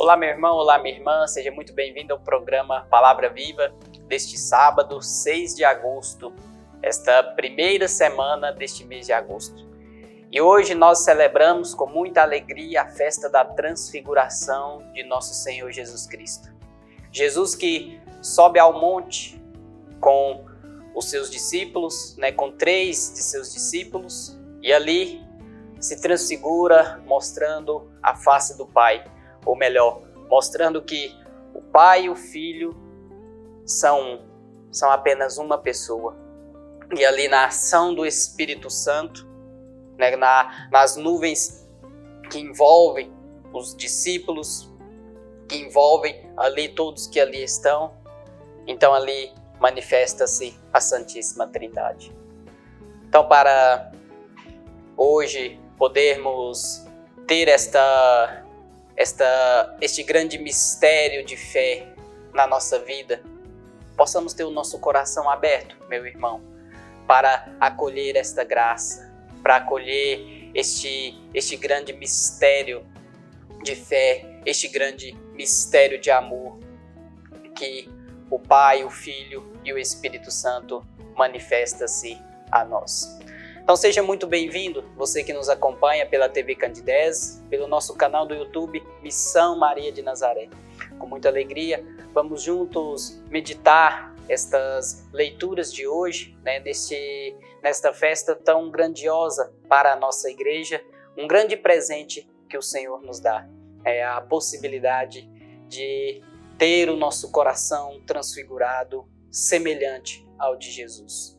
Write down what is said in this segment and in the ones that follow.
Olá, meu irmão, olá, minha irmã, seja muito bem-vindo ao programa Palavra Viva deste sábado, 6 de agosto, esta primeira semana deste mês de agosto. E hoje nós celebramos com muita alegria a festa da transfiguração de nosso Senhor Jesus Cristo. Jesus que sobe ao monte com os seus discípulos, com 3 de seus discípulos, e ali se transfigura mostrando a face do Pai. Ou melhor, mostrando que o Pai e o Filho são apenas uma pessoa. E ali na ação do Espírito Santo, nas nuvens que envolvem os discípulos, que envolvem ali todos que ali estão, então ali manifesta-se a Santíssima Trindade. Então, para hoje podermos ter este grande mistério de fé na nossa vida, possamos ter o nosso coração aberto, meu irmão, para acolher esta graça, para acolher este grande mistério de fé, este grande mistério de amor que o Pai, o Filho e o Espírito Santo manifesta-se a nós. Então seja muito bem-vindo, você que nos acompanha pela TV Candidez, pelo nosso canal do YouTube Missão Maria de Nazaré. Com muita alegria, vamos juntos meditar estas leituras de hoje, nesta festa tão grandiosa para a nossa igreja, um grande presente que o Senhor nos dá. É a possibilidade de ter o nosso coração transfigurado, semelhante ao de Jesus.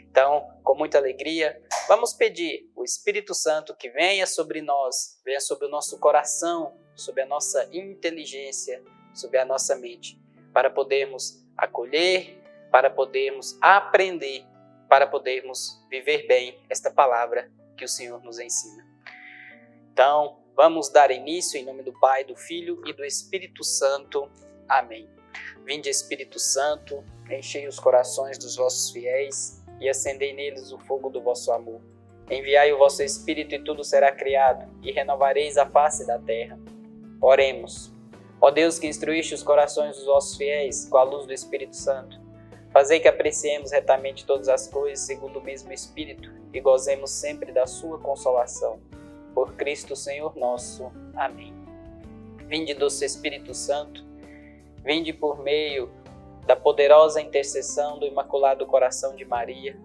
Então, com muita alegria, vamos pedir o Espírito Santo que venha sobre nós, venha sobre o nosso coração, sobre a nossa inteligência, sobre a nossa mente, para podermos acolher, para podermos aprender, para podermos viver bem esta palavra que o Senhor nos ensina. Então, vamos dar início em nome do Pai, do Filho e do Espírito Santo. Amém. Vinde, Espírito Santo, enchei os corações dos vossos fiéis e acendei neles o fogo do vosso amor. Enviai o vosso Espírito e tudo será criado, e renovareis a face da terra. Oremos. Ó Deus que instruíste os corações dos vossos fiéis com a luz do Espírito Santo, fazei que apreciemos retamente todas as coisas segundo o mesmo Espírito e gozemos sempre da sua consolação. Por Cristo Senhor nosso. Amém. Vinde, doce Espírito Santo, vinde por meio da poderosa intercessão do Imaculado Coração de Maria.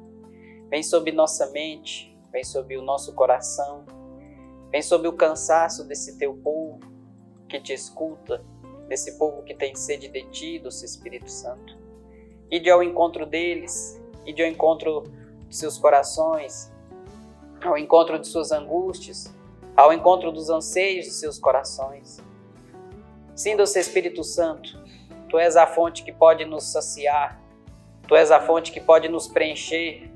Vem sobre nossa mente, vem sobre o nosso coração, vem sobre o cansaço desse teu povo que te escuta, desse povo que tem sede de ti, doce Espírito Santo. Ide ao encontro deles, ide ao encontro de seus corações, ao encontro de suas angústias, ao encontro dos anseios de seus corações. Sim, doce Espírito Santo, Tu és a fonte que pode nos saciar, Tu és a fonte que pode nos preencher,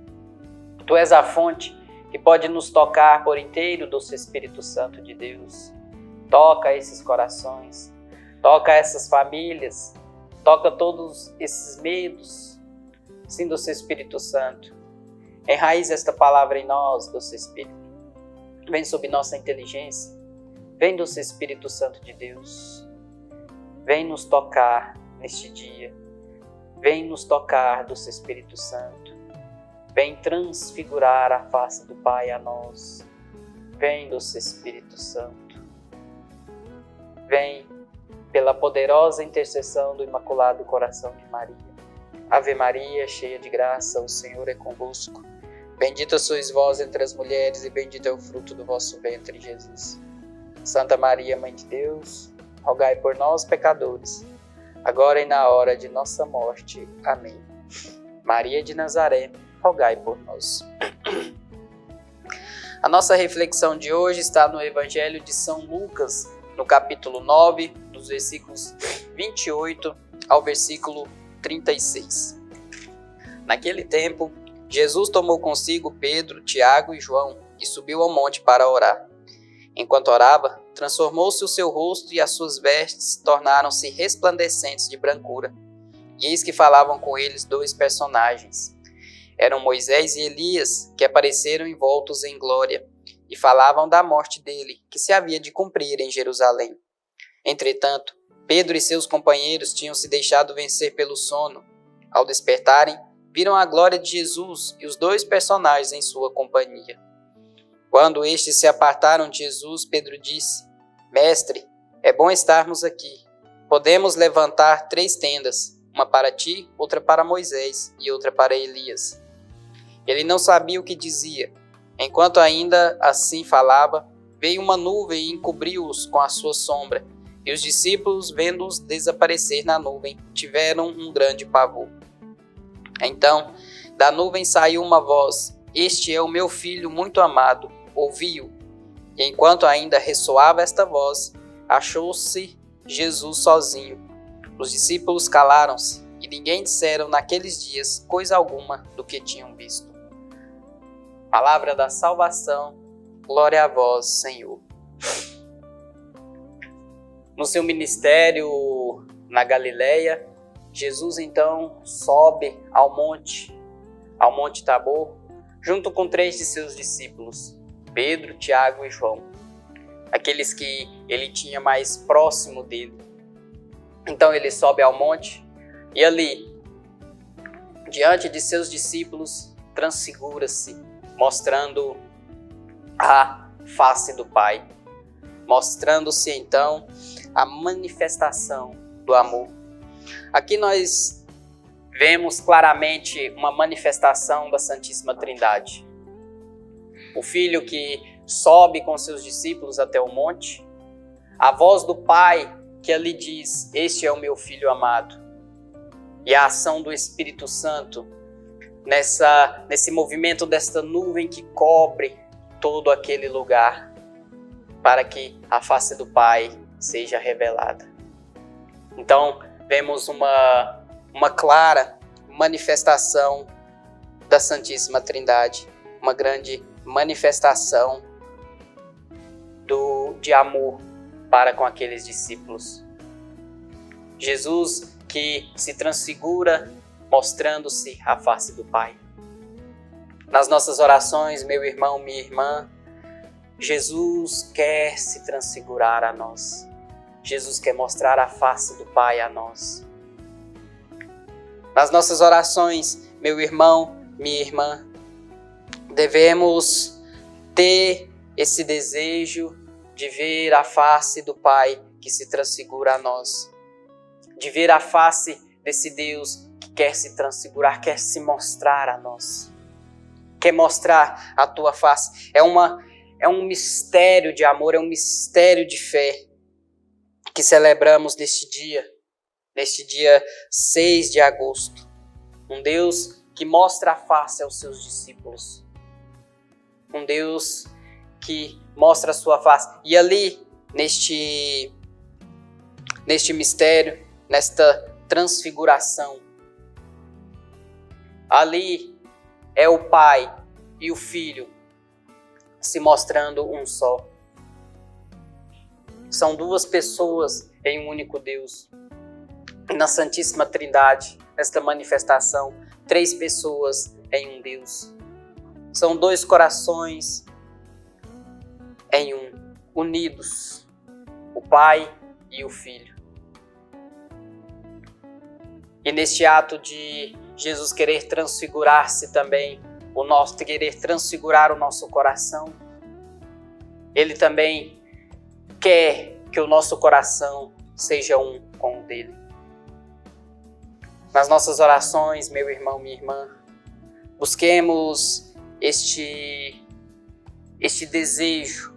Tu és a fonte que pode nos tocar por inteiro, doce Espírito Santo de Deus. Toca esses corações, toca essas famílias, toca todos esses medos. Sim, doce Espírito Santo, enraiza esta palavra em nós, doce Espírito. Vem sob nossa inteligência, vem, doce Espírito Santo de Deus. Vem nos tocar neste dia, vem nos tocar, doce Espírito Santo, vem transfigurar a face do Pai a nós, vem, doce Espírito Santo, vem pela poderosa intercessão do Imaculado Coração de Maria. Ave Maria, cheia de graça, o Senhor é convosco, bendita sois vós entre as mulheres e bendito é o fruto do vosso ventre, Jesus. Santa Maria, Mãe de Deus, rogai por nós, pecadores, agora e na hora de nossa morte. Amém. Maria de Nazaré, rogai por nós. A nossa reflexão de hoje está no Evangelho de São Lucas, no capítulo 9, dos versículos 28 ao versículo 36. Naquele tempo, Jesus tomou consigo Pedro, Tiago e João e subiu ao monte para orar. Enquanto orava, transformou-se o seu rosto e as suas vestes tornaram-se resplandecentes de brancura. E eis que falavam com eles 2 personagens. Eram Moisés e Elias, que apareceram envoltos em glória, e falavam da morte dele, que se havia de cumprir em Jerusalém. Entretanto, Pedro e seus companheiros tinham se deixado vencer pelo sono. Ao despertarem, viram a glória de Jesus e os dois personagens em sua companhia. Quando estes se apartaram de Jesus, Pedro disse: Mestre, é bom estarmos aqui. Podemos levantar 3 tendas, uma para ti, outra para Moisés e outra para Elias. Ele não sabia o que dizia. Enquanto ainda assim falava, veio uma nuvem e encobriu-os com a sua sombra. E os discípulos, vendo-os desaparecer na nuvem, tiveram um grande pavor. Então, da nuvem saiu uma voz: Este é o meu filho muito amado, ouvi-o. E enquanto ainda ressoava esta voz, achou-se Jesus sozinho. Os discípulos calaram-se, e ninguém disseram naqueles dias coisa alguma do que tinham visto. Palavra da salvação, glória a vós, Senhor. No seu ministério na Galileia, Jesus então sobe ao Monte Tabor, junto com 3 de seus discípulos, Pedro, Tiago e João, aqueles que ele tinha mais próximo dele. Então ele sobe ao monte e ali, diante de seus discípulos, transfigura-se, mostrando a face do Pai, mostrando-se então a manifestação do amor. Aqui nós vemos claramente uma manifestação da Santíssima Trindade. O Filho que sobe com seus discípulos até o monte, a voz do Pai que ali diz: Este é o meu Filho amado. E a ação do Espírito Santo nesse movimento desta nuvem que cobre todo aquele lugar, para que a face do Pai seja revelada. Então, vemos uma clara manifestação da Santíssima Trindade, uma grande manifestação de amor para com aqueles discípulos. Jesus que se transfigura, mostrando-se a face do Pai. Nas nossas orações, meu irmão, minha irmã, Jesus quer se transfigurar a nós. Jesus quer mostrar a face do Pai a nós. Nas nossas orações, meu irmão, minha irmã, devemos ter esse desejo de ver a face do Pai que se transfigura a nós. De ver a face desse Deus que quer se transfigurar, quer se mostrar a nós. Quer mostrar a tua face. É um mistério de amor, é um mistério de fé que celebramos neste dia 6 de agosto. Um Deus que mostra a face aos seus discípulos. Um Deus que mostra a sua face. E ali, neste mistério, nesta transfiguração, ali é o Pai e o Filho se mostrando um só. São 2 pessoas em um único Deus. Na Santíssima Trindade, nesta manifestação, 3 pessoas em um Deus. São 2 corações em um, unidos, o Pai e o Filho. E neste ato de Jesus querer transfigurar-se também, querer transfigurar o nosso coração, Ele também quer que o nosso coração seja um com o dele. Nas nossas orações, meu irmão, minha irmã, busquemos este desejo,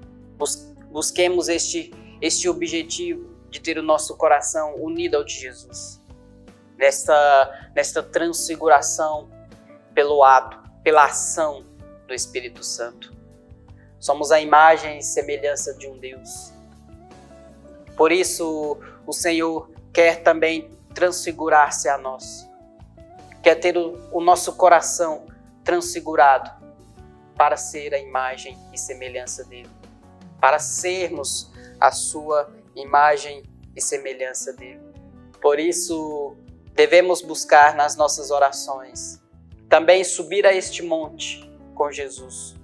busquemos este objetivo de ter o nosso coração unido ao de Jesus. Nesta transfiguração pelo ato, pela ação do Espírito Santo. Somos a imagem e semelhança de um Deus. Por isso, o Senhor quer também transfigurar-se a nós. Quer ter o nosso coração transfigurado para ser a imagem e semelhança dele. Para sermos a sua imagem e semelhança dele. Por isso, devemos buscar nas nossas orações também subir a este monte com Jesus.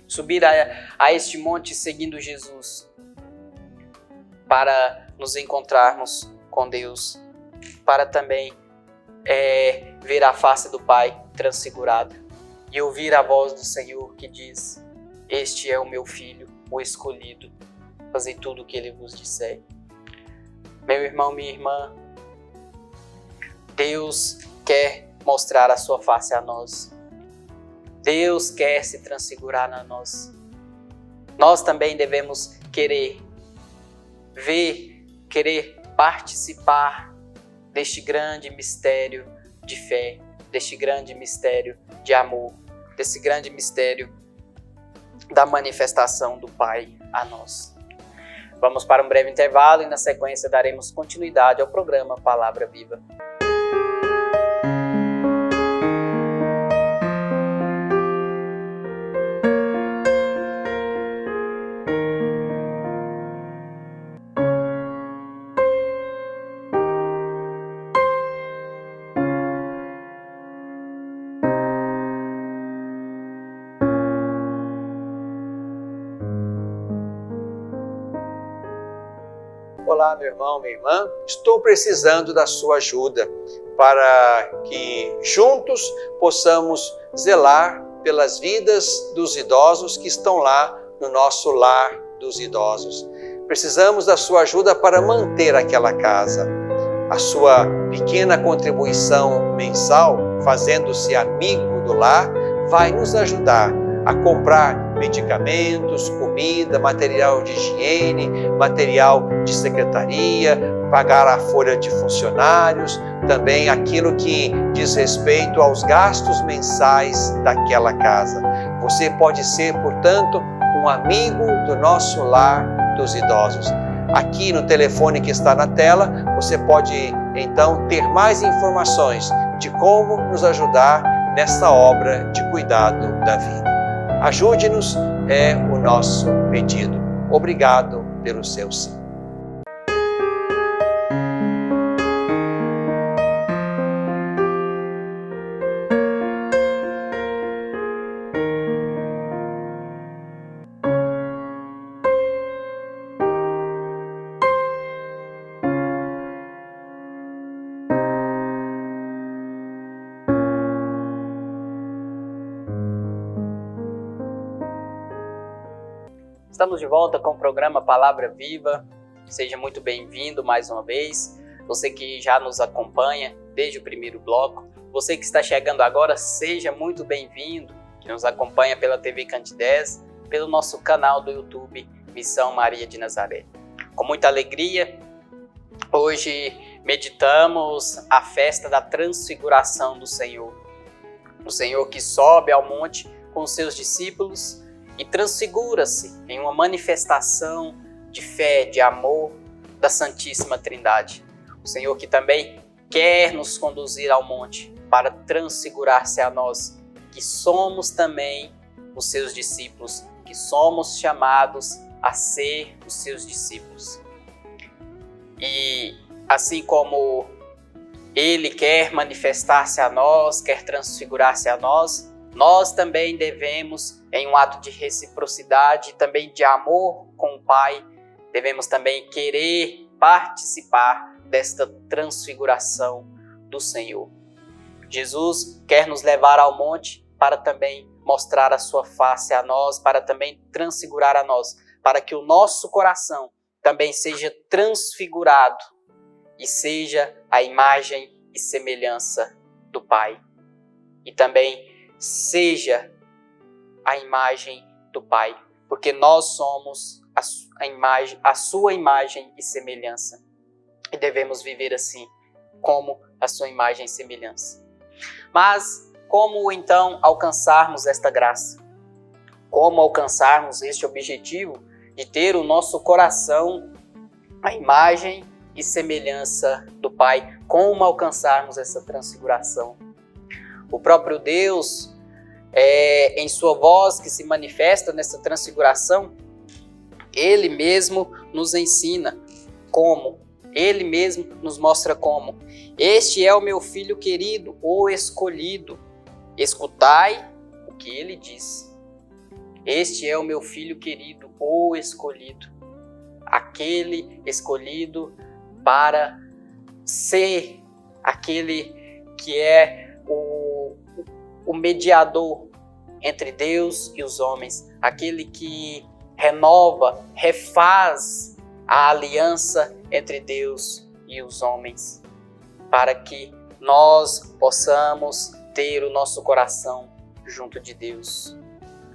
Subir a este monte seguindo Jesus. para nos encontrarmos com Deus, para também ver a face do Pai transfigurada e ouvir a voz do Senhor que diz: este é o meu filho, o escolhido, fazei tudo o que ele vos disser. Meu irmão, minha irmã, Deus quer mostrar a sua face a nós. Deus quer se transfigurar a nós. Nós também devemos querer ver, querer participar deste grande mistério de fé, deste grande mistério de amor, desse grande mistério da manifestação do Pai a nós. Vamos para um breve intervalo e na sequência daremos continuidade ao programa Palavra Viva. Olá, meu irmão, minha irmã, estou precisando da sua ajuda para que juntos possamos zelar pelas vidas dos idosos que estão lá no nosso lar dos idosos. Precisamos da sua ajuda para manter aquela casa. A sua pequena contribuição mensal, fazendo-se amigo do lar, vai nos ajudar a comprar medicamentos, comida, material de higiene, material de secretaria, pagar a folha de funcionários, também aquilo que diz respeito aos gastos mensais daquela casa. Você pode ser, portanto, um amigo do nosso lar dos idosos. Aqui no telefone que está na tela, você pode então ter mais informações de como nos ajudar nessa obra de cuidado da vida. Ajude-nos, é o nosso pedido. Obrigado pelo seu sim. Estamos de volta com o programa Palavra Viva. Seja muito bem-vindo mais uma vez. Você que já nos acompanha desde o primeiro bloco. Você que está chegando agora, seja muito bem-vindo. Que nos acompanha pela TV Candidez, pelo nosso canal do YouTube Missão Maria de Nazaré. Com muita alegria, hoje meditamos a festa da transfiguração do Senhor. O Senhor que sobe ao monte com os seus discípulos e transfigura-se em uma manifestação de fé, de amor da Santíssima Trindade. O Senhor que também quer nos conduzir ao monte para transfigurar-se a nós, que somos também os seus discípulos, que somos chamados a ser os seus discípulos. E assim como Ele quer manifestar-se a nós, quer transfigurar-se a nós, nós também devemos, em um ato de reciprocidade, também de amor com o Pai, devemos também querer participar desta transfiguração do Senhor. Jesus quer nos levar ao monte para também mostrar a sua face a nós, para também transfigurar a nós, para que o nosso coração também seja transfigurado e seja a imagem e semelhança do Pai. E também seja a imagem do Pai, porque nós somos a sua imagem e semelhança. E devemos viver assim, como a sua imagem e semelhança. Mas como então alcançarmos esta graça? Como alcançarmos este objetivo de ter o nosso coração a imagem e semelhança do Pai? Como alcançarmos essa transfiguração? O próprio Deus, em sua voz que se manifesta nessa transfiguração, Ele mesmo nos ensina como, Ele mesmo nos mostra como. Este é o meu filho querido, o escolhido. Escutai o que Ele diz. Este é o meu filho querido, o escolhido. aquele escolhido para ser aquele que é o mediador entre Deus e os homens, aquele que renova, refaz a aliança entre Deus e os homens, para que nós possamos ter o nosso coração junto de Deus.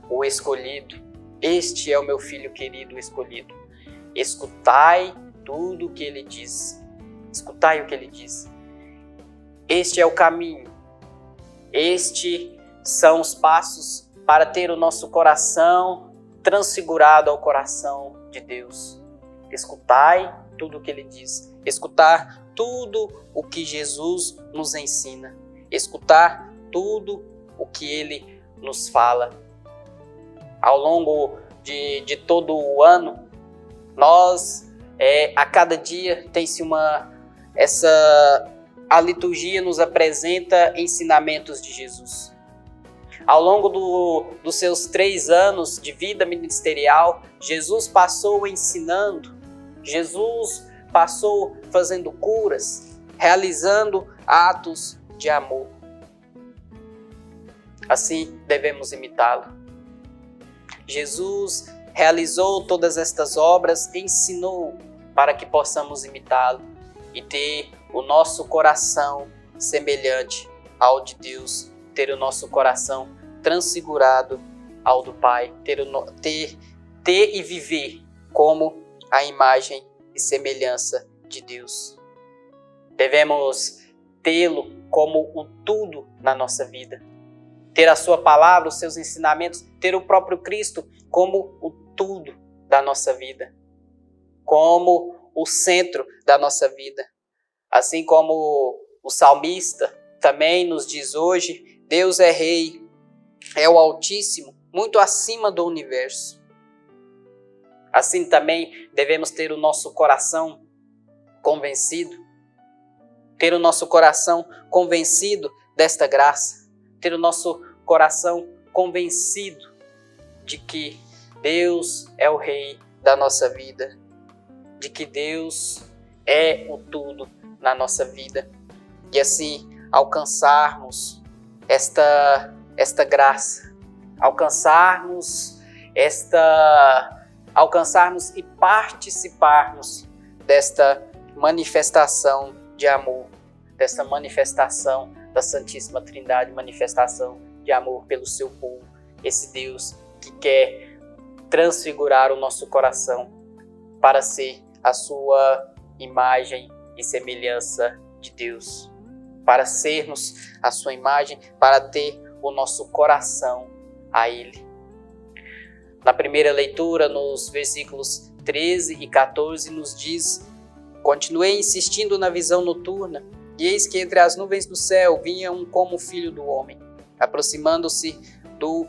O escolhido, este é o meu filho querido escolhido. Escutai tudo o que ele diz. Escutai o que ele diz. Este é o caminho. Estes são os passos para ter o nosso coração transfigurado ao coração de Deus. Escutai tudo o que ele diz. Escutar tudo o que Jesus nos ensina. Escutar tudo o que ele nos fala. Ao longo de todo o ano, nós, a cada dia, a liturgia nos apresenta ensinamentos de Jesus. Ao longo dos seus 3 anos de vida ministerial, Jesus passou ensinando, Jesus passou fazendo curas, realizando atos de amor. Assim devemos imitá-lo. Jesus realizou todas estas obras, ensinou para que possamos imitá-lo e ter o nosso coração semelhante ao de Deus, ter o nosso coração transfigurado ao do Pai, ter e viver como a imagem e semelhança de Deus. Devemos tê-lo como o tudo na nossa vida. Ter a sua palavra, os seus ensinamentos, ter o próprio Cristo como o tudo da nossa vida, como o centro da nossa vida. Assim como o salmista também nos diz hoje, Deus é Rei, é o Altíssimo, muito acima do universo. Assim também devemos ter o nosso coração convencido, desta graça, ter o nosso coração convencido de que Deus é o Rei da nossa vida, de que Deus é o tudo na nossa vida, e assim alcançarmos esta graça, alcançarmos e participarmos desta manifestação de amor, desta manifestação da Santíssima Trindade, manifestação de amor pelo seu povo, esse Deus que quer transfigurar o nosso coração para ser a sua imagem e semelhança de Deus, para sermos a sua imagem, para ter o nosso coração a Ele. Na primeira leitura, nos versículos 13 e 14, nos diz: continuei insistindo na visão noturna, e eis que entre as nuvens do céu vinha um como filho do homem, aproximando-se do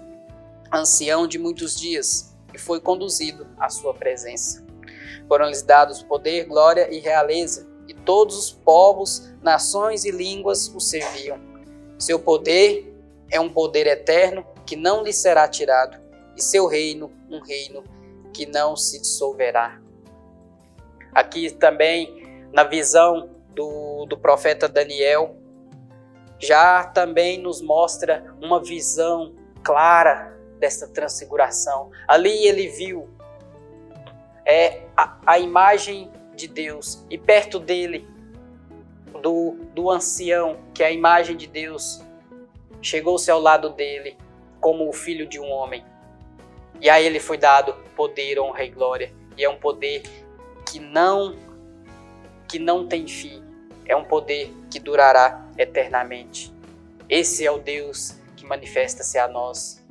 ancião de muitos dias, e foi conduzido à sua presença. Foram-lhes dados poder, glória e realeza, e todos os povos, nações e línguas o serviam. Seu poder é um poder eterno que não lhe será tirado, e seu reino, um reino que não se dissolverá. Aqui também, na visão do profeta Daniel, já também nos mostra uma visão clara dessa transfiguração. Ali ele viu a imagem de Deus, e perto dele, do ancião, que é a imagem de Deus, chegou-se ao lado dele como o filho de um homem. E a ele foi dado poder, honra e glória. E é um poder que não tem fim. É um poder que durará eternamente. Esse é o Deus que manifesta-se a nós.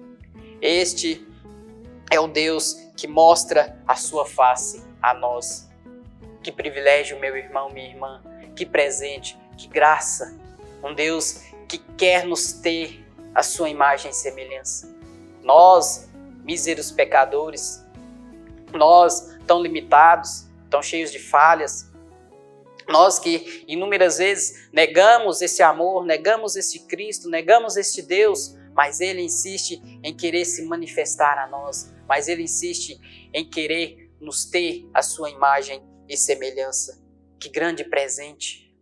Este é o Deus que mostra a sua face a nós. Que privilégio, meu irmão, minha irmã. Que presente, que graça. Um Deus que quer nos ter a sua imagem e semelhança. Nós, míseros pecadores, nós tão limitados, tão cheios de falhas, nós que inúmeras vezes negamos esse amor, negamos este Cristo, negamos este Deus, mas Ele insiste em querer se manifestar a nós, mas Ele insiste em querer nos ter a sua imagem e semelhança. Que grande presente,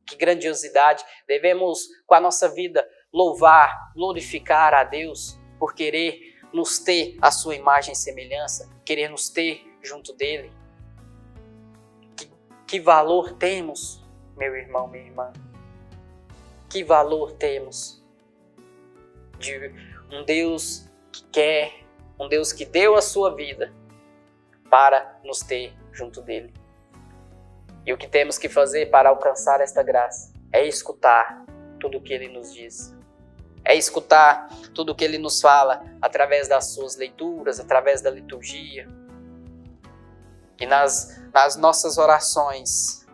que grandiosidade. Devemos, com a nossa vida, louvar, glorificar a Deus por querer nos ter a sua imagem e semelhança, querer nos ter junto dele. Que valor temos, meu irmão, minha irmã? Que valor temos de um Deus que quer, um Deus que deu a sua vida para nos ter junto dele. E o que temos que fazer para alcançar esta graça é escutar tudo o que ele nos diz. É escutar tudo o que ele nos fala através das suas leituras, através da liturgia. E nas nossas orações,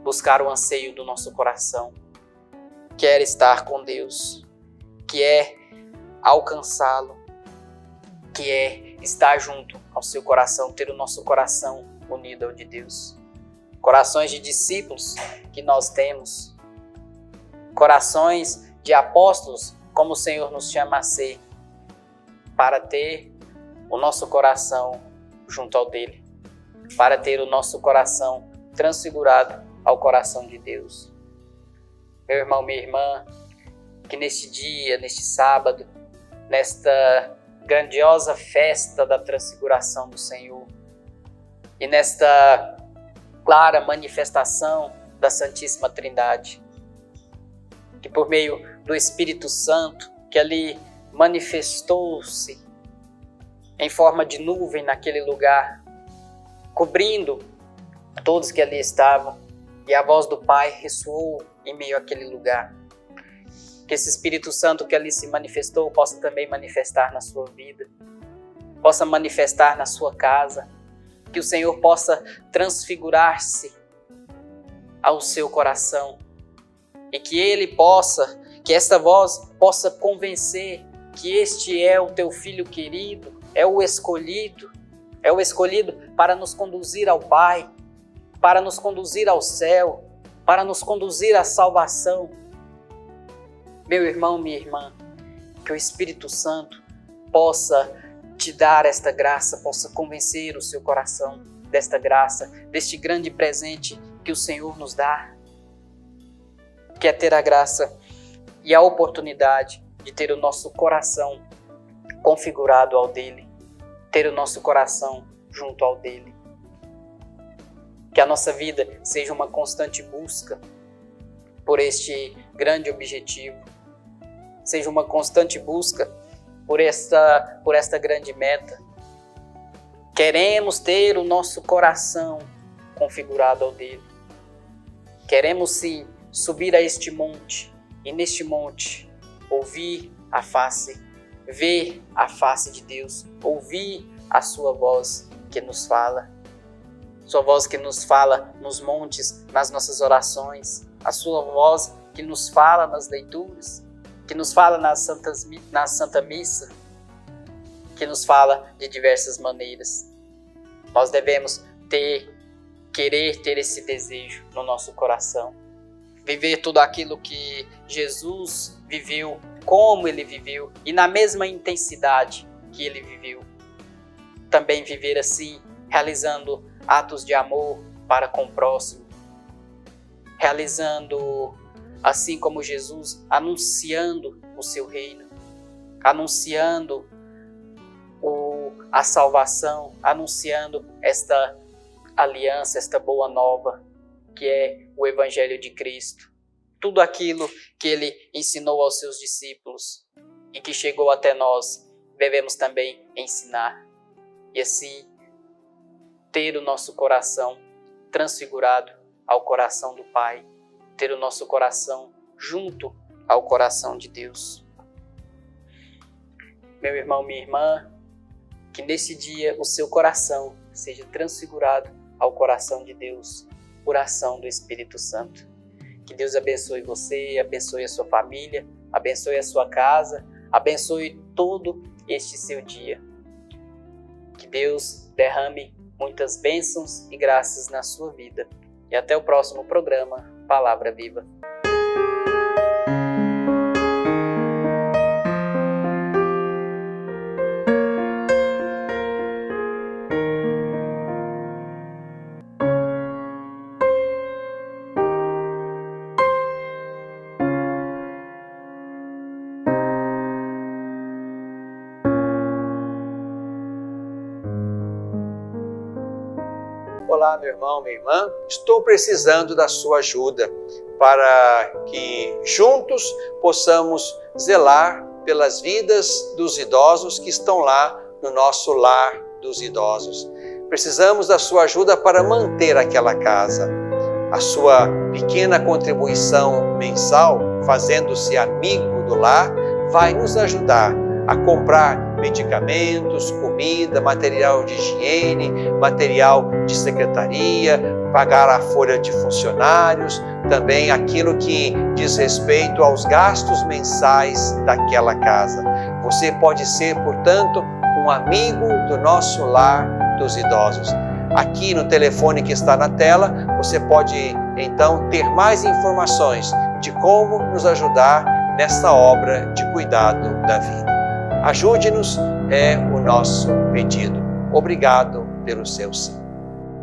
buscar o anseio do nosso coração, que é estar com Deus, que é alcançá-lo, que é estar junto ao seu coração, ter o nosso coração unido ao de Deus. Corações de discípulos que nós temos, corações de apóstolos, como o Senhor nos chama a ser, para ter o nosso coração junto ao dele, para ter o nosso coração transfigurado ao coração de Deus. Meu irmão, minha irmã, que neste dia, neste sábado, nesta grandiosa festa da transfiguração do Senhor e nesta clara manifestação da Santíssima Trindade, que por meio do Espírito Santo, que ali manifestou-se em forma de nuvem naquele lugar, cobrindo todos que ali estavam, e a voz do Pai ressoou em meio àquele lugar. Que esse Espírito Santo que ali se manifestou possa também manifestar na sua vida, possa manifestar na sua casa, que o Senhor possa transfigurar-se ao seu coração e que Ele possa, que esta voz possa convencer que este é o teu Filho querido, é o escolhido para nos conduzir ao Pai, para nos conduzir ao céu, para nos conduzir à salvação. Meu irmão, minha irmã, que o Espírito Santo possa te dar esta graça, possa convencer o seu coração desta graça, deste grande presente que o Senhor nos dá, que é ter a graça e a oportunidade de ter o nosso coração configurado ao dele, ter o nosso coração junto ao dele. Que a nossa vida seja uma constante busca por este grande objetivo, seja uma constante busca por esta grande meta. Queremos ter o nosso coração configurado ao dele. Queremos sim subir a este monte e neste monte ouvir a face, ver a face de Deus, ouvir a sua voz que nos fala. Sua voz que nos fala nos montes, nas nossas orações, a sua voz que nos fala nas leituras, que nos fala na Santa Missa, que nos fala de diversas maneiras. Nós devemos querer ter esse desejo no nosso coração. Viver tudo aquilo que Jesus viveu, como ele viveu e na mesma intensidade que ele viveu. Também viver assim, realizando atos de amor para com o próximo, realizando, assim como Jesus, anunciando o seu reino, anunciando a salvação, anunciando esta aliança, esta boa nova, que é o Evangelho de Cristo. Tudo aquilo que ele ensinou aos seus discípulos e que chegou até nós, devemos também ensinar. E assim, ter o nosso coração transfigurado ao coração do Pai, ter o nosso coração junto ao coração de Deus. Meu irmão, minha irmã, que nesse dia o seu coração seja transfigurado ao coração de Deus por ação do Espírito Santo. Que Deus abençoe você, abençoe a sua família, abençoe a sua casa, abençoe todo este seu dia. Que Deus derrame muitas bênçãos e graças na sua vida. E até o próximo programa, Palavra Viva. Olá, meu irmão, minha irmã. Estou precisando da sua ajuda para que juntos possamos zelar pelas vidas dos idosos que estão lá no nosso lar dos idosos. Precisamos da sua ajuda para manter aquela casa. A sua pequena contribuição mensal, fazendo-se amigo do lar, vai nos ajudar a comprar medicamentos, comida, material de higiene, material de secretaria, pagar a folha de funcionários, também aquilo que diz respeito aos gastos mensais daquela casa. Você pode ser, portanto, um amigo do nosso lar dos idosos. Aqui no telefone que está na tela, você pode então ter mais informações de como nos ajudar nessa obra de cuidado da vida. Ajude-nos, é o nosso pedido. Obrigado pelo seu sim.